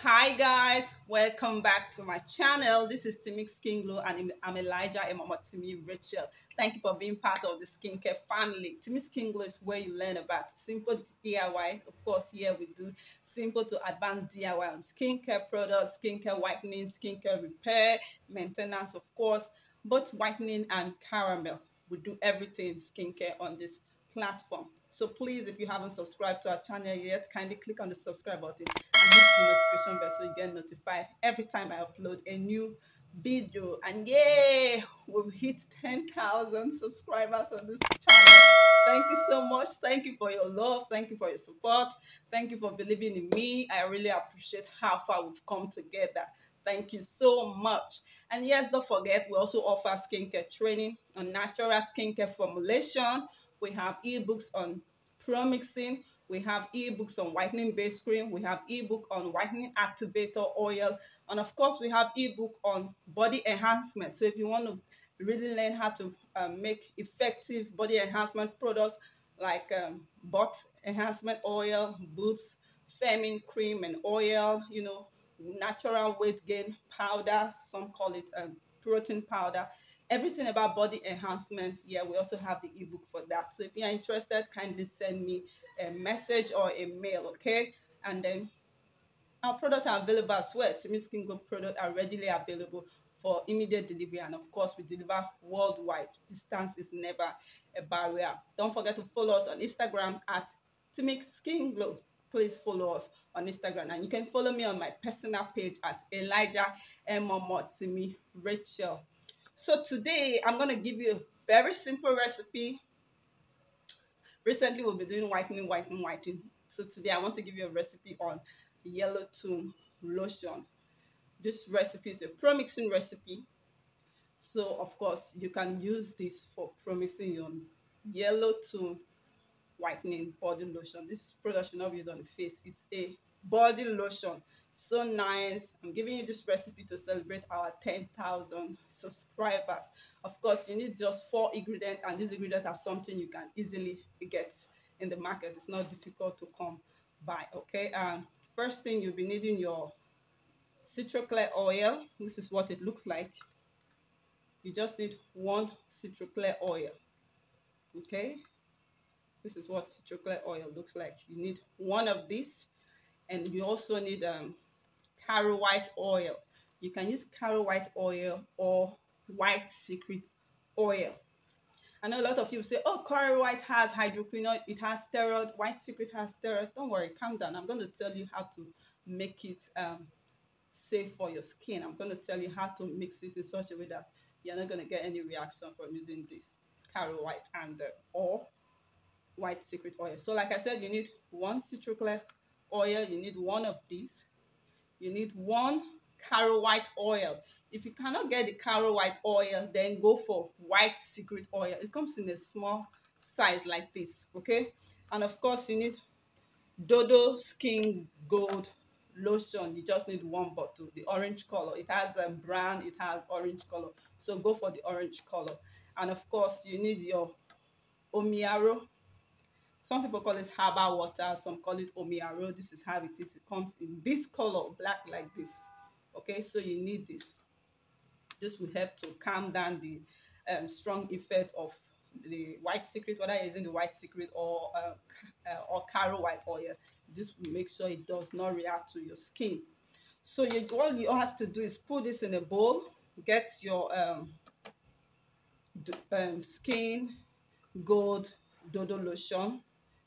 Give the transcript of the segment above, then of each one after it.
Hi guys, welcome back to my channel. This is Timmy Skin Glow and I'm Elijah and Mama Timmy Rachel. Thank you for being part of the skincare family. Timmy Skin Glow is where you learn about simple DIYs. Of course, here we do simple to advanced DIY on skincare products, skincare whitening, skincare repair, maintenance, of course, both whitening and caramel. We do everything skincare on this platform. So please, if you haven't subscribed to our channel yet, kindly click on the subscribe button and hit the notification bell so you get notified every time I upload a new video. And yay, we've hit 10,000 subscribers on this channel. Thank you so much. Thank you for your love. Thank you for your support. Thank you for believing in me. I really appreciate how far we've come together. Thank you so much. And yes, don't forget, we also offer skincare training on natural skincare formulation. We have ebooks on pro mixing. We have ebooks on whitening base cream. We have ebook on whitening activator oil. And of course, we have ebook on body enhancement. So if you want to really learn how to make effective body enhancement products like butt enhancement oil, boobs, firming cream and oil, natural weight gain powder, some call it protein powder, everything about body enhancement. Yeah, we also have the ebook for that. So if you're interested, kindly send me a message or a mail, okay? And then our products are available as well. Timmy Skin Glow products are readily available for immediate delivery, and of course we deliver worldwide. Distance is never a barrier. Don't forget to follow us on Instagram at Timmy Skin Glow. Please follow us on Instagram, and you can follow me on my personal page at Elijah Timmy Rachel. So today I'm going to give you a very simple recipe. Recently we'll be doing whitening. So today I want to give you a recipe on yellow tone lotion. This recipe is a pro mixing recipe. So of course you can use this for pro mixing your yellow tone whitening body lotion. This product should not be used on the face. It's a body lotion. So nice. I'm giving you this recipe to celebrate our 10,000 subscribers. Of course, you need just 4 ingredients, and these ingredients are something you can easily get in the market. It's not difficult to come by. Okay. First thing, you'll be needing your citroclear oil. This is what it looks like. You just need one citroclear oil. Okay. This is what citroclear oil looks like. You need one of these, and you also need caro white oil. You can use caro white oil or white secret oil. I know a lot of people say, oh, caro white has hydroquinone, it has steroid, white secret has steroid. Don't worry, calm down. I'm going to tell you how to make it safe for your skin. I'm going to tell you how to mix it in such a way that you're not going to get any reaction from using this. It's caro white and or white secret oil. So like I said, you need one citroclear oil, you need one of these, you need one caro white oil. If you cannot get the caro white oil, then go for white secret oil. It comes in a small size like this, okay? And of course you need Dodo Skin Gold lotion. You just need one bottle, the orange color. It has a brand, it has orange color, so go for the orange color. And of course you need your omiaro. Some people call it herbal water, some call it omiaro. This is how it is. It comes in this color, black like this. Okay, so you need this. This will help to calm down the strong effect of the white secret, whether you're using the white secret or caro white oil. This will make sure it does not react to your skin. So all you have to do is put this in a bowl, get your skin gold dodo lotion.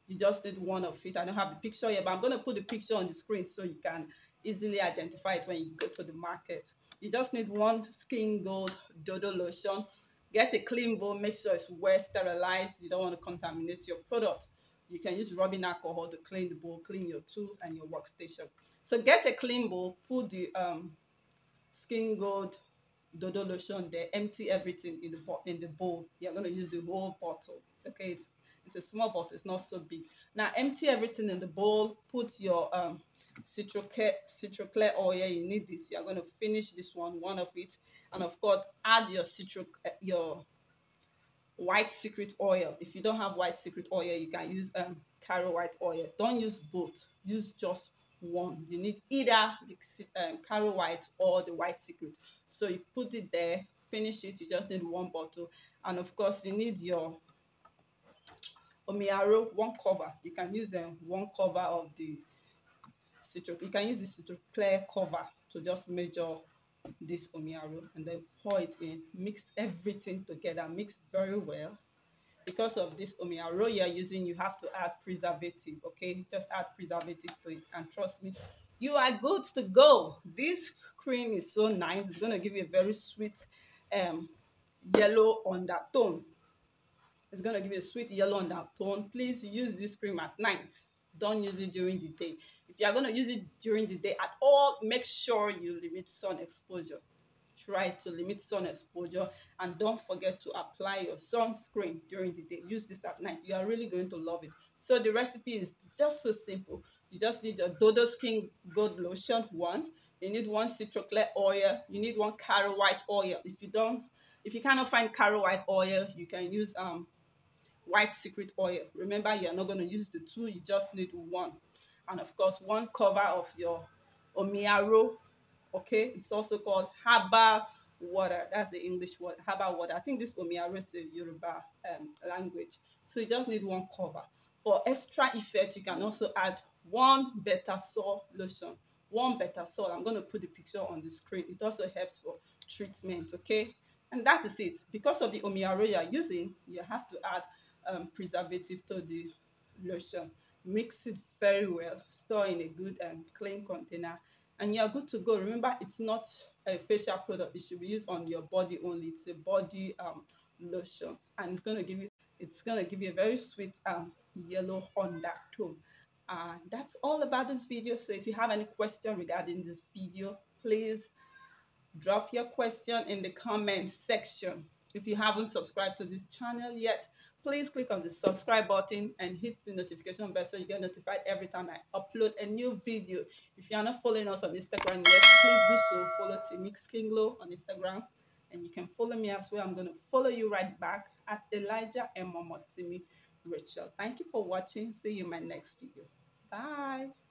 You just need one of it. I don't have the picture here, but I'm going to put the picture on the screen so you can easily identify it when you go to the market. You just need one skin gold dodo lotion. Get a clean bowl, make sure it's well sterilized. You don't want to contaminate your product. You can use rubbing alcohol to clean the bowl, clean your tools and your workstation. So get a clean bowl, put the skin gold dodo lotion there, empty everything in the bowl. You're going to use the whole bottle. Okay, it's a small bottle, it's not so big. Now empty everything in the bowl, put your citroclear oil. You need this. You're going to finish this one of it, and of course add your white secret oil. If you don't have white secret oil, you can use caro white oil. Don't use both, use just one. You need either the Caro White or the White Secret. So you put it there, finish it. You just need one bottle, and of course you need your Omiaro, one cover. You can use one cover of the citro. You can use the citro clear cover to just measure this Omiaro and then pour it in. Mix everything together. Mix very well. Because of this Omiaro you're using, you have to add preservative. Okay, just add preservative to it, and trust me, you are good to go. This cream is so nice. It's going to give you a very sweet yellow undertone. It's going to give you a sweet yellow undertone. Please use this cream at night. Don't use it during the day. If you are going to use it during the day at all, make sure you limit sun exposure. Try to limit sun exposure, and don't forget to apply your sunscreen during the day. Use this at night. You are really going to love it. So the recipe is just so simple. You just need a Dodo Skin Gold Lotion, one. You need one citroclear oil. You need one Caro White oil. If you cannot find Caro White oil, you can use White Secret oil. Remember, you're not going to use the two. You just need one. And of course, one cover of your Omiaro. Okay, it's also called herbal water. That's the English word, herbal water. I think this Omiaro is a Yoruba language. So you just need one cover. For extra effect, you can also add one better salt lotion. One better salt. I'm going to put the picture on the screen. It also helps for treatment. Okay, and that is it. Because of the Omiaro you're using, you have to add preservative to the lotion. Mix it very well. Store in a good and clean container, and you're good to go. Remember, it's not a facial product. It should be used on your body only. It's a body lotion, and it's gonna give you a very sweet yellow undertone. That's all about this video. So if you have any question regarding this video, please drop your question in the comment section. If you haven't subscribed to this channel yet, please click on the subscribe button and hit the notification bell so you get notified every time I upload a new video. If you are not following us on Instagram yet, please do so. Follow Timix Kinglo on Instagram, and you can follow me as well. I'm going to follow you right back at Elijah and Momotimi Rachel. Thank you for watching. See you in my next video. Bye.